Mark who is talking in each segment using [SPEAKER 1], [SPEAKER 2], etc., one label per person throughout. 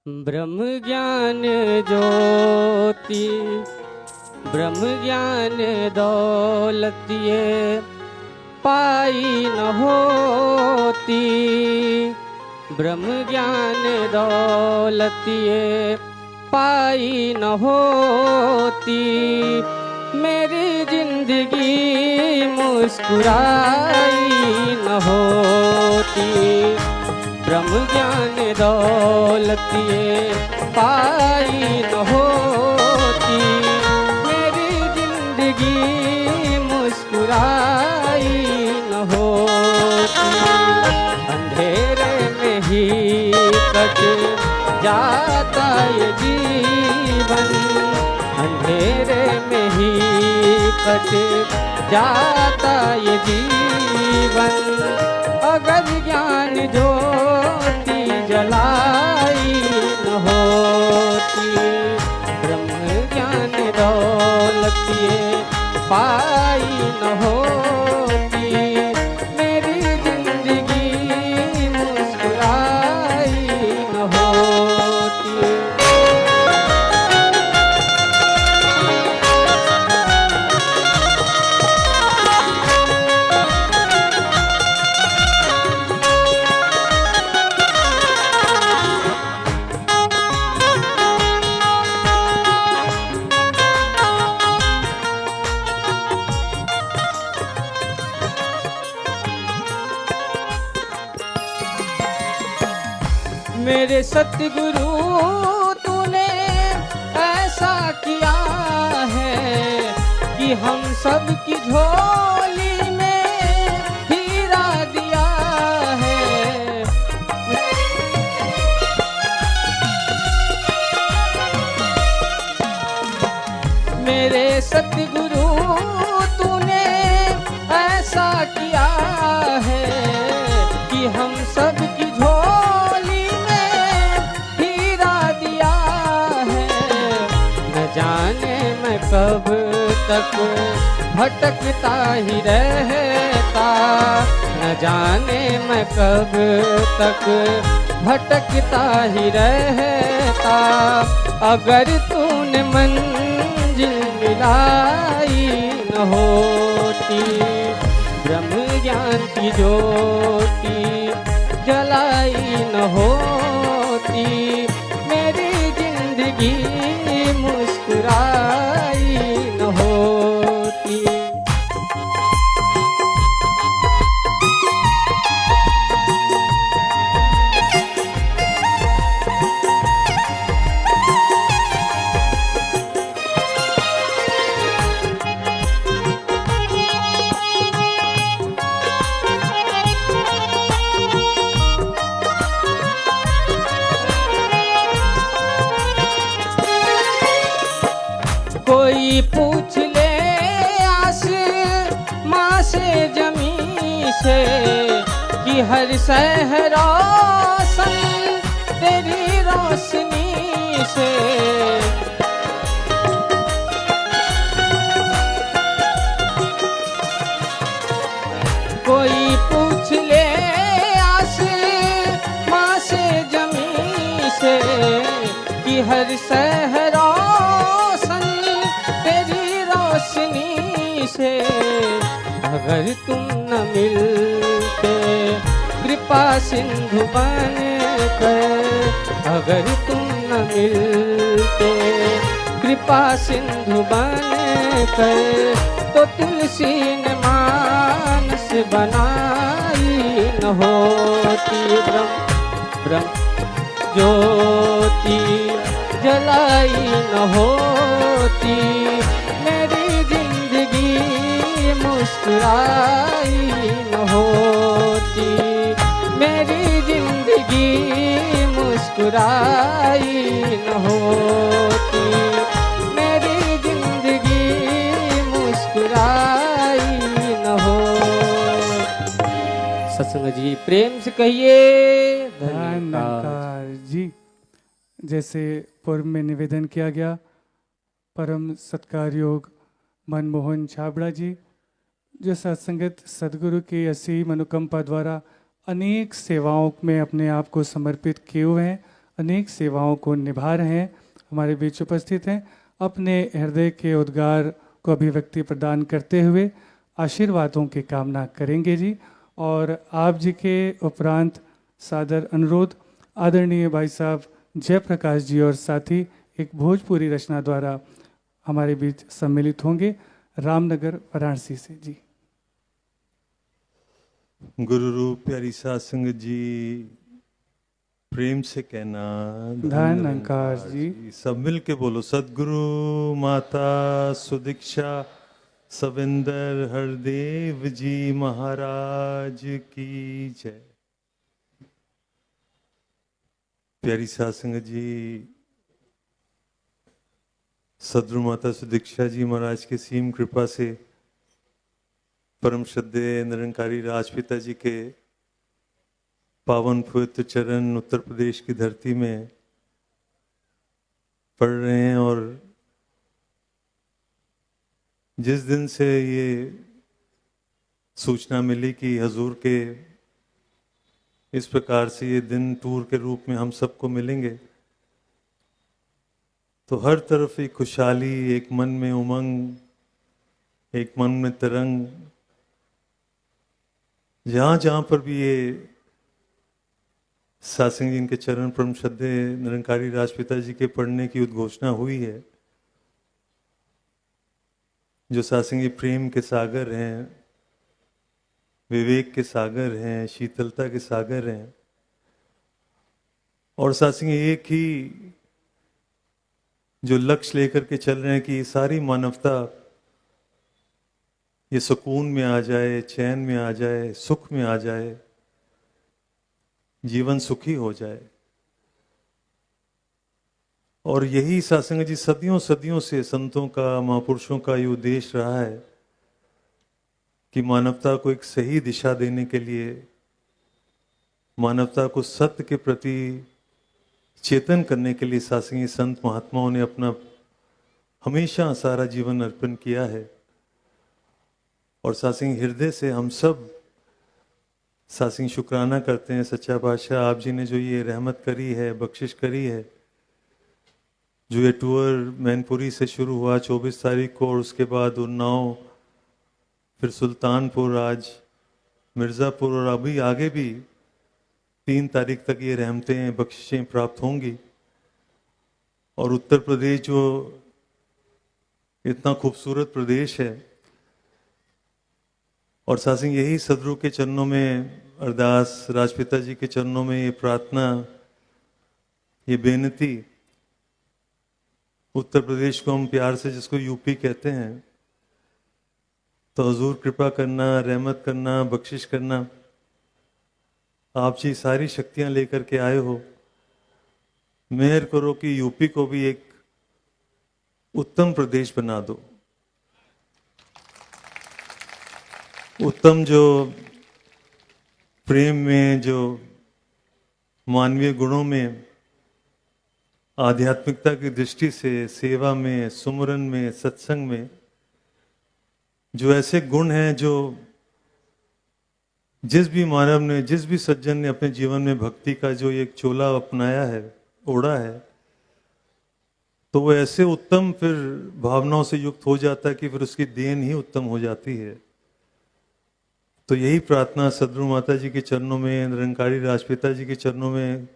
[SPEAKER 1] ब्रह्म ज्ञान ज्योति ब्रह्म ज्ञान दौलत ये पाई न होती। ब्रह्म ज्ञान दौलत ये पाई न होती। मेरी जिंदगी मुस्कुराई न होती। ब्रह्म ज्ञान दौलत ये पाई न होती। मेरी जिंदगी मुस्कुराई न होती। अंधेरे में ही कट जाता ये जीवन। अंधेरे में ही कट जाता ये जीवन। अगर ज्ञान ज्योति जलाई न होती। ब्रह्म ज्ञान दौलत ये पाई न होती। मेरी जिंदगी मुस्कुराई न होती। मेरे सतगुरु तूने ऐसा किया है कि हम सब की झोली में हीरा दिया है। मेरे सतगुरु तूने ऐसा किया है कि हम सब की झोली में हीरा दिया है। न जाने मैं कब तक भटकता ही रहता। न जाने मैं कब तक भटकता ही रहता। अगर तूने मंजिल मिलाई न होती। ब्रह्म ज्ञान की ज्योति जलाई न होती। मेरी जिंदगी मुस्कुराई न होती। कोई पूछ ले आसमां से जमीन से कि हर शहर रोशन तेरी रोशनी से। कोई पूछ ले आसमां से जमीन से कि हर शहर से। अगर तुम न मिलते कृपा सिंधु बन कर। अगर तुम न मिलते कृपा सिंधु बन कर। तो तुलसी ने मानस बनाई न होती। ब्रह्म ज्योति जलाई न होती। मेरी जिंदगी मुस्कुराई न होती। मेरी जिंदगी मुस्कुराई न होती। मेरी जिंदगी मुस्कुराई न होती। सत्संग जी प्रेम से कहिए
[SPEAKER 2] धन्यवाद जी। जैसे पूर्व में निवेदन किया गया, परम सत्कार योग मनमोहन छाबड़ा जी, जो सत्संगत सदगुरु की असीम अनुकंपा द्वारा अनेक सेवाओं में अपने आप को समर्पित किए हुए हैं, अनेक सेवाओं को निभा रहे हैं, हमारे बीच उपस्थित हैं। अपने हृदय के उद्गार को अभिव्यक्ति प्रदान करते हुए आशीर्वादों की कामना करेंगे जी। और आप जी के उपरांत सादर अनुरोध आदरणीय भाई साहब जयप्रकाश जी और साथी एक भोजपुरी रचना द्वारा हमारे बीच सम्मिलित होंगे, रामनगर वाराणसी से जी।
[SPEAKER 3] गुरु रूप प्यारी साध संगत जी, प्रेम से कहना
[SPEAKER 2] धन निरंकार जी।
[SPEAKER 3] सब मिल के बोलो सदगुरु माता सुदीक्षा सविंदर हरदेव जी महाराज की जय। प्यारी साध संगत जी, सदगुरु माता सुदीक्षा जी महाराज की सीम कृपा से परम श्रद्धेय निरंकारी राजपिता जी के पावन पवित्र चरण उत्तर प्रदेश की धरती में पढ़ रहे हैं। और जिस दिन से ये सूचना मिली कि हजूर के इस प्रकार से ये दिन टूर के रूप में हम सबको मिलेंगे, तो हर तरफ एक खुशहाली, एक मन में उमंग, एक मन में तरंग, जहाँ जहाँ पर भी ये सासिंग जी के चरण परम श्रद्धेय निरंकारी राजपिता जी के पढ़ने की उद्घोषणा हुई है, जो सासिंग जी प्रेम के सागर हैं, विवेक के सागर हैं, शीतलता के सागर हैं। और सासिंग एक ही जो लक्ष्य लेकर के चल रहे हैं कि सारी मानवता ये सुकून में आ जाए, चैन में आ जाए, सुख में आ जाए, जीवन सुखी हो जाए। और यही सासंग जी सदियों सदियों से संतों का, महापुरुषों का ये उद्देश्य रहा है कि मानवता को एक सही दिशा देने के लिए, मानवता को सत्य के प्रति चेतन करने के लिए सासंगी संत महात्माओं ने अपना हमेशा सारा जीवन अर्पण किया है। और सासिंग हृदय से हम सब सासिंग शुक्राना करते हैं सच्चा बादशाह आप जी ने जो ये रहमत करी है, बख्शिश करी है, जो ये टूर मैनपुरी से शुरू हुआ 24 तारीख को, और उसके बाद उन्नाव, फिर सुल्तानपुर, आज मिर्ज़ापुर, और अभी आगे भी 3 तारीख तक ये रहमतें बख्शिशें प्राप्त होंगी। और उत्तर प्रदेश जो इतना खूबसूरत प्रदेश है, और सासिंग यही सदगुरु के चरणों में अरदास, राजपिता जी के चरणों में ये प्रार्थना, ये बेनती, उत्तर प्रदेश को हम प्यार से जिसको यूपी कहते हैं, तो हजूर कृपा करना, रहमत करना, बख्शिश करना। आप जी सारी शक्तियां लेकर के आए हो, मेहर करो कि यूपी को भी एक उत्तम प्रदेश बना दो। उत्तम जो प्रेम में, जो मानवीय गुणों में, आध्यात्मिकता की दृष्टि से, सेवा में, सुमरन में, सत्संग में, जो ऐसे गुण हैं जो जिस भी मानव ने, जिस भी सज्जन ने अपने जीवन में भक्ति का जो एक चोला अपनाया है, ओढ़ा है, तो वो ऐसे उत्तम फिर भावनाओं से युक्त हो जाता है कि फिर उसकी देन ही उत्तम हो जाती है। तो यही प्रार्थना सदगुरु माता जी के चरणों में, निरंकारी राजपिता जी के चरणों में,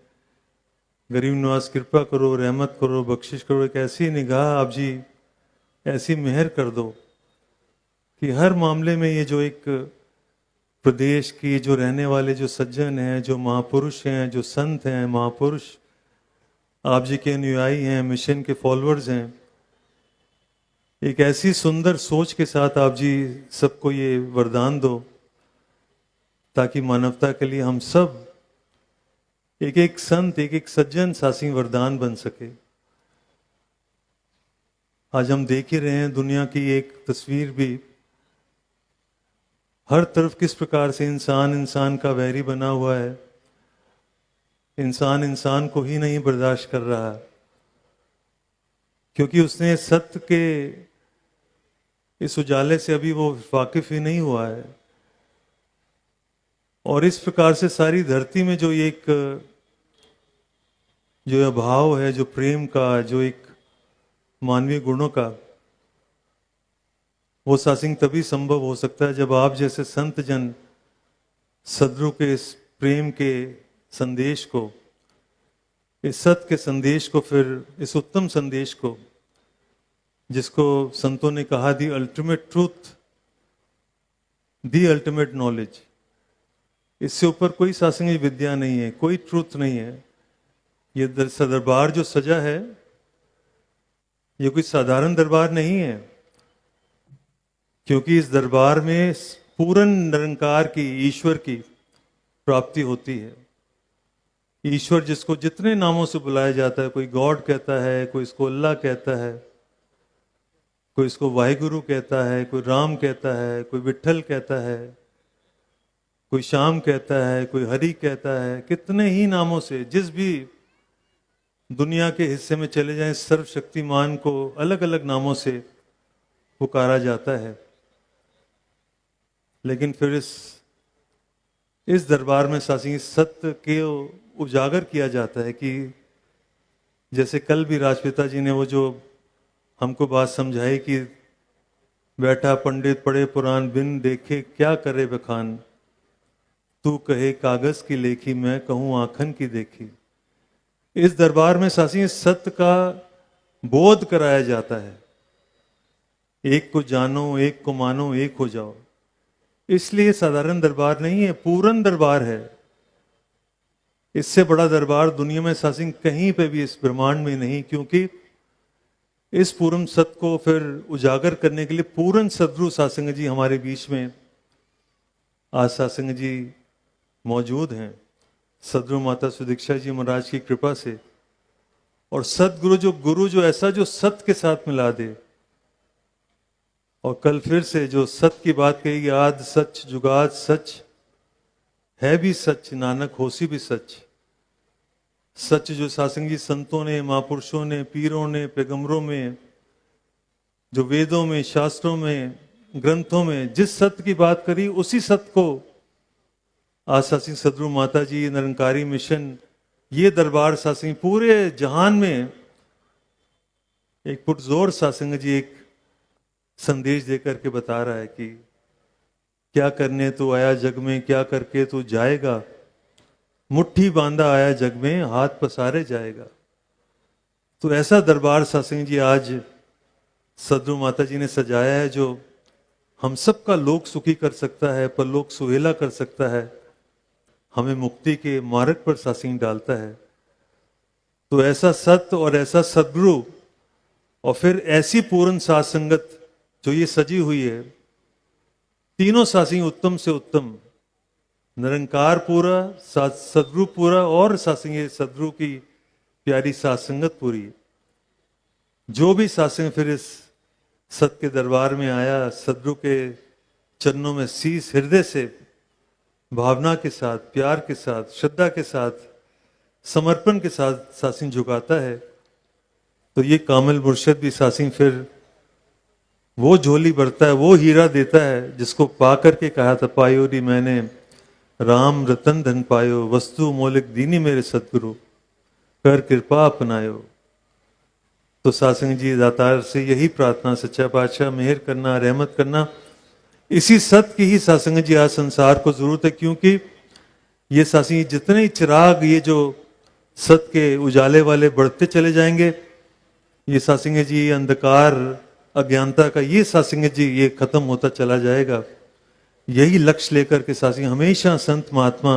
[SPEAKER 3] गरीब निवास कृपा करो, रहमत करो, बख्शिश करो, एक ऐसी निगाह आप जी, ऐसी मेहर कर दो कि हर मामले में ये जो एक प्रदेश की जो रहने वाले जो सज्जन हैं, जो महापुरुष हैं, जो संत हैं, महापुरुष आप जी के अनुयायी हैं, मिशन के फॉलोअर्स हैं, एक ऐसी सुंदर सोच के साथ आप जी सबको ये वरदान दो ताकि मानवता के लिए हम सब एक एक संत, एक एक सज्जन सासिंग वरदान बन सके। आज हम देख ही रहे हैं दुनिया की एक तस्वीर भी, हर तरफ किस प्रकार से इंसान इंसान का वैरी बना हुआ है, इंसान इंसान को ही नहीं बर्दाश्त कर रहा, क्योंकि उसने सत्य के इस उजाले से अभी वो वाकिफ ही नहीं हुआ है। और इस प्रकार से सारी धरती में जो एक जो अभाव है, जो प्रेम का, जो एक मानवीय गुणों का, वो सत्संग तभी संभव हो सकता है जब आप जैसे संत जन सदगुरु के इस प्रेम के संदेश को, इस सत्य के संदेश को, फिर इस उत्तम संदेश को, जिसको संतों ने कहा the ultimate truth, the ultimate knowledge, इससे ऊपर कोई सत्संगी विद्या नहीं है, कोई ट्रूथ नहीं है। ये दरबार जो सजा है, ये कोई साधारण दरबार नहीं है, क्योंकि इस दरबार में पूर्ण निरंकार की, ईश्वर की प्राप्ति होती है। ईश्वर जिसको जितने नामों से बुलाया जाता है, कोई गॉड कहता है, कोई इसको अल्लाह कहता है, कोई इसको वाहिगुरु कहता है, कोई राम कहता है, कोई विठल कहता है, कोई श्याम कहता है, कोई हरि कहता है, कितने ही नामों से, जिस भी दुनिया के हिस्से में चले जाएं, सर्वशक्तिमान को अलग अलग नामों से पुकारा जाता है। लेकिन फिर इस दरबार में सासी सत्य के उजागर किया जाता है कि जैसे कल भी राजपिता जी ने वो जो हमको बात समझाई कि बैठा पंडित पढ़े पुराण बिन देखे क्या करे बखान, तू कहे कागज की लेखी मैं कहूं आंखन की देखी। इस दरबार में सासी सत्य का बोध कराया जाता है, एक को जानो, एक को मानो, एक हो जाओ। इसलिए साधारण दरबार नहीं है, पूर्ण दरबार है। इससे बड़ा दरबार दुनिया में सासिंग कहीं पे भी इस ब्रह्मांड में नहीं, क्योंकि इस पूर्ण सत्य को फिर उजागर करने के लिए पूर्ण सदगुरु सत्संग जी हमारे बीच में आज सत्संग जी मौजूद हैं, सदगुरु माता सुदीक्षा जी महाराज की कृपा से। और सदगुरु गुरु जो ऐसा जो सत्य के साथ मिला दे, और कल फिर से जो सत्य की बात कही, आद सच जुगाद सच है भी सच, नानक होसी भी सच। सच जो सत्संग जी संतों ने, महापुरुषों ने, पीरों ने, पैगंबरों में, जो वेदों में, शास्त्रों में, ग्रंथों में जिस सत्य की बात करी, उसी सत्य को आज सत्संग सदगुरु माता जी, निरंकारी मिशन, ये दरबार सत्संग पूरे जहान में एक पुरजोर सत्संग जी एक संदेश देकर के बता रहा है कि क्या करने तू आया जग में, क्या करके तू जाएगा, मुट्ठी बांधा आया जग में, हाथ पसारे जाएगा। तो ऐसा दरबार सत्संग जी आज सदगुरु माता जी ने सजाया है, जो हम सबका लोक सुखी कर सकता है, परलोक सुहेला कर सकता है, हमें मुक्ति के मार्ग पर सत्संग डालता है। तो ऐसा सत्य और ऐसा सदगुरु और फिर ऐसी पूर्ण साथ संगत जो ये सजी हुई है, तीनों सत्संग उत्तम से उत्तम, निरंकार पूरा, सदगुरु पूरा और सत्संग सदगुरु की प्यारी सत्संगत पूरी। जो भी सत्संग फिर इस सत्य के दरबार में आया, सदगुरु के चरणों में शीस हृदय से, भावना के साथ, प्यार के साथ, श्रद्धा के साथ, समर्पण के साथ सत्संग झुकाता है, तो ये कामिल मुर्शिद भी सत्संग फिर वो झोली भरता है, वो हीरा देता है जिसको पा करके कहा था, पायो री मैंने राम रतन धन पायो, वस्तु मौलिक दीनी मेरे सतगुरु, कर कृपा अपनायो। तो सत्संग जी दातार से यही प्रार्थना, सच्चा पातशाह मेहर करना, रहमत करना। इसी सत्य की ही सत्संग जी आज संसार को जरूरत है, क्योंकि ये सत्संग जितने ही चिराग ये जो सत्य के उजाले वाले बढ़ते चले जाएंगे, ये सत्संग जी अंधकार अज्ञानता का ये सत्संग जी ये खत्म होता चला जाएगा। यही लक्ष्य लेकर के सत्संग हमेशा संत महात्मा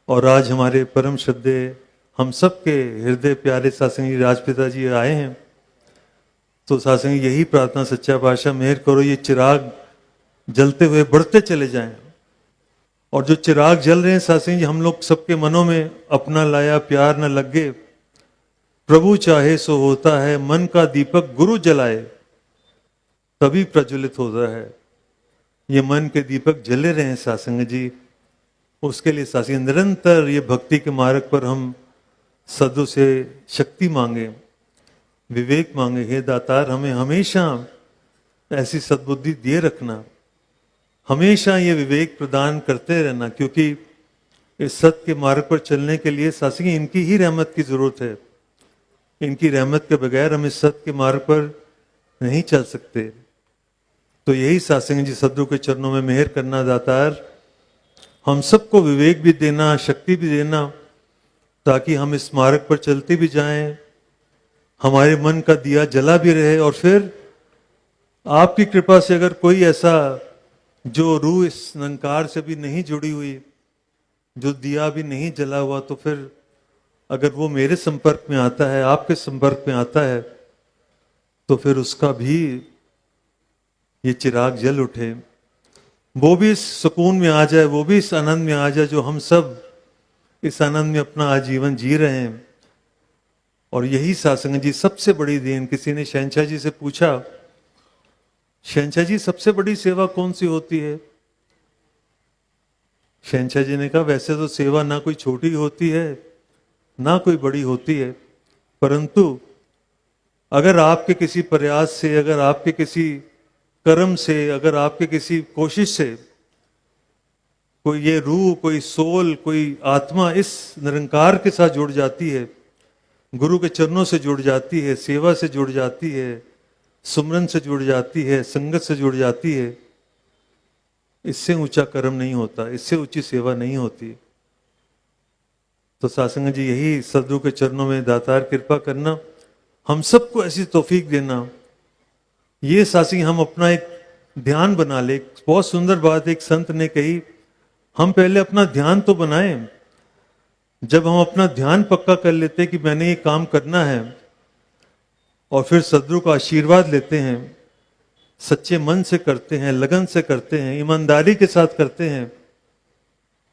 [SPEAKER 3] और आज हमारे परम श्रद्धे हम सबके हृदय प्यारे सत्संग जी राजपिता जी आए हैं। तो सत्संग यही प्रार्थना, सच्चा पातशाह मेहर करो ये चिराग जलते हुए बढ़ते चले जाएं, और जो चिराग जल रहे हैं सत्संग जी हम लोग सबके मनों में अपना लाया प्यार न लगे, प्रभु चाहे सो होता है, मन का दीपक गुरु जलाए तभी प्रज्वलित होता है। ये मन के दीपक जले रहे हैं सत्संग जी, उसके लिए सत्संग निरंतर ये भक्ति के मार्ग पर हम सदु से शक्ति मांगे, विवेक मांगे। हे दातार हमें हमेशा ऐसी सद्बुद्धि दिए रखना, हमेशा ये विवेक प्रदान करते रहना, क्योंकि इस सत्य के मार्ग पर चलने के लिए सत्संग इनकी ही रहमत की जरूरत है। इनकी रहमत के बगैर हम इस सत्य के मार्ग पर नहीं चल सकते। तो यही सत्संग जी सदगुरु के चरणों में मेहर करना दातार, हम सबको विवेक भी देना, शक्ति भी देना, ताकि हम इस मार्ग पर चलते भी जाएं, हमारे मन का दिया जला भी रहे। और फिर आपकी कृपा से अगर कोई ऐसा जो रूह इस निरंकार से भी नहीं जुड़ी हुई, जो दिया भी नहीं जला हुआ, तो फिर अगर वो मेरे संपर्क में आता है, आपके संपर्क में आता है, तो फिर उसका भी ये चिराग जल उठे, वो भी इस सुकून में आ जाए, वो भी इस आनंद में आ जाए जो हम सब इस आनंद में अपना आजीवन जी रहे हैं। और यही सत्संग जी सबसे बड़ी देन। किसी ने शहंशाह जी से पूछा, शहंशाह जी सबसे बड़ी सेवा कौन सी होती है? शहंशाह जी ने कहा, वैसे तो सेवा ना कोई छोटी होती है ना कोई बड़ी होती है, परंतु अगर आपके किसी प्रयास से, अगर आपके किसी कर्म से, अगर आपके किसी कोशिश से कोई ये रूह, कोई सोल, कोई आत्मा इस निरंकार के साथ जुड़ जाती है, गुरु के चरणों से जुड़ जाती है, सेवा से जुड़ जाती है, सुमरन से जुड़ जाती है, संगत से जुड़ जाती है, इससे ऊंचा कर्म नहीं होता, इससे ऊंची सेवा नहीं होती। तो सत्संग जी यही सदगुरु के चरणों में दातार कृपा करना, हम सबको ऐसी तौफीक देना। ये सत्संग हम अपना एक ध्यान बना ले। बहुत सुंदर बात एक संत ने कही, हम पहले अपना ध्यान तो बनाएं। जब हम अपना ध्यान पक्का कर लेते हैं कि मैंने ये काम करना है, और फिर सदगुरु का आशीर्वाद लेते हैं, सच्चे मन से करते हैं, लगन से करते हैं, ईमानदारी के साथ करते हैं,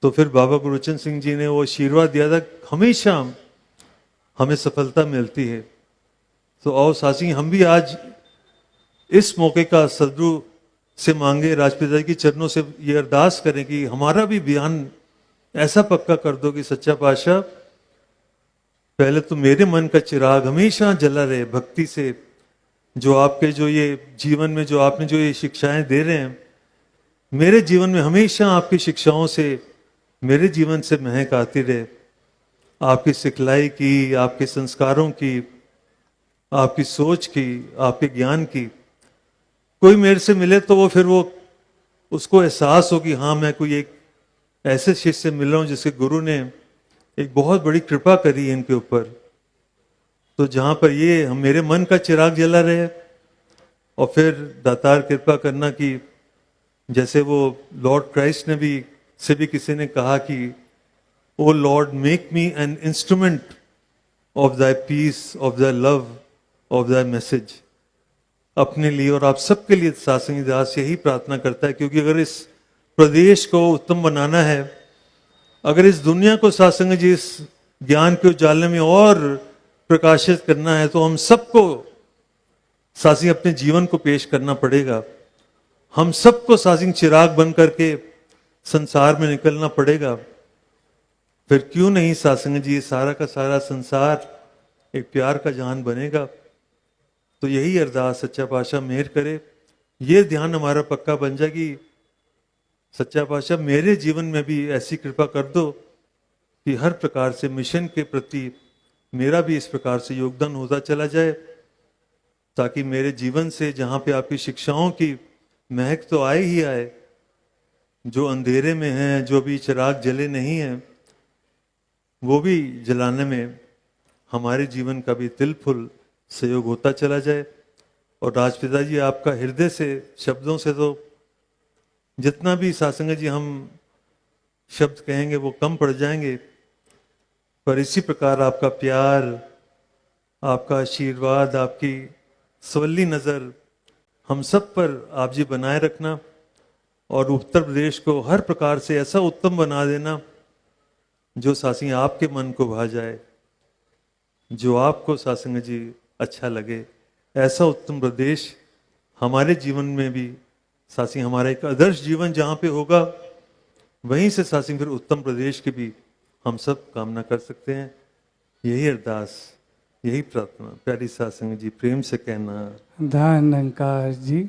[SPEAKER 3] तो फिर बाबा गुरुचरण सिंह जी ने वो आशीर्वाद दिया था, हमेशा हमें सफलता मिलती है। तो आओ सासी, हम भी आज इस मौके का सदगुरु से मांगे, राजपिता जी के चरणों से ये अरदास करें कि हमारा भी बयान ऐसा पक्का कर दो कि सच्चा पातशाह, पहले तो मेरे मन का चिराग हमेशा जला रहे भक्ति से, जो आपके जो ये जीवन में जो आपने जो ये शिक्षाएं दे रहे हैं, मेरे जीवन में हमेशा आपकी शिक्षाओं से मेरे जीवन से महक आती रहे, आपकी सिखलाई की, आपके संस्कारों की, आपकी सोच की, आपके ज्ञान की। कोई मेरे से मिले तो वो फिर वो उसको एहसास हो कि हाँ, मैं कोई एक ऐसे शिष्य से मिल रहा हूं जिसके गुरु ने एक बहुत बड़ी कृपा करी है इनके ऊपर। तो जहां पर ये हम मेरे मन का चिराग जला रहे, और फिर दातार कृपा करना कि जैसे वो लॉर्ड क्राइस्ट ने भी किसी ने कहा कि O Lord, make me an instrument of thy peace, of thy love, of thy message. अपने लिए और आप सबके लिए सत्संगी दास यही प्रार्थना करता है, क्योंकि अगर इस प्रदेश को उत्तम बनाना है, अगर इस दुनिया को सत्संग जी इस ज्ञान के उजाले में और प्रकाशित करना है, तो हम सबको सत्संग अपने जीवन को पेश करना पड़ेगा। हम सबको सत्संग चिराग बन करके संसार में निकलना पड़ेगा। फिर क्यों नहीं सत्संग जी सारा का सारा संसार एक प्यार का जहान बनेगा। तो यही अरदास सच्चा पातशाह मेहर करे, ये ध्यान हमारा पक्का बन जाए कि सच्चा पातशाह मेरे जीवन में भी ऐसी कृपा कर दो कि हर प्रकार से मिशन के प्रति मेरा भी इस प्रकार से योगदान होता चला जाए, ताकि मेरे जीवन से जहाँ पे आपकी शिक्षाओं की महक तो आए ही आए, जो अंधेरे में हैं, जो भी चिराग जले नहीं हैं, वो भी जलाने में हमारे जीवन का भी तिल फुल सहयोग होता चला जाए। और राजपिता जी आपका हृदय से शब्दों से तो जितना भी सत्संग जी हम शब्द कहेंगे वो कम पड़ जाएंगे, पर इसी प्रकार आपका प्यार, आपका आशीर्वाद, आपकी सवल्ली नज़र हम सब पर आप जी बनाए रखना, और उत्तर प्रदेश को हर प्रकार से ऐसा उत्तम बना देना जो सासी आपके मन को भा जाए, जो आपको सत्संग जी अच्छा लगे। ऐसा उत्तम प्रदेश हमारे जीवन में भी सासी, हमारा एक आदर्श जीवन जहाँ पे होगा, वहीं से सासी फिर उत्तम प्रदेश की भी हम सब कामना कर सकते हैं। यही अरदास, यही प्रार्थना प्यारी सत्संग जी प्रेम से कहना।
[SPEAKER 2] धन निरंकार जी।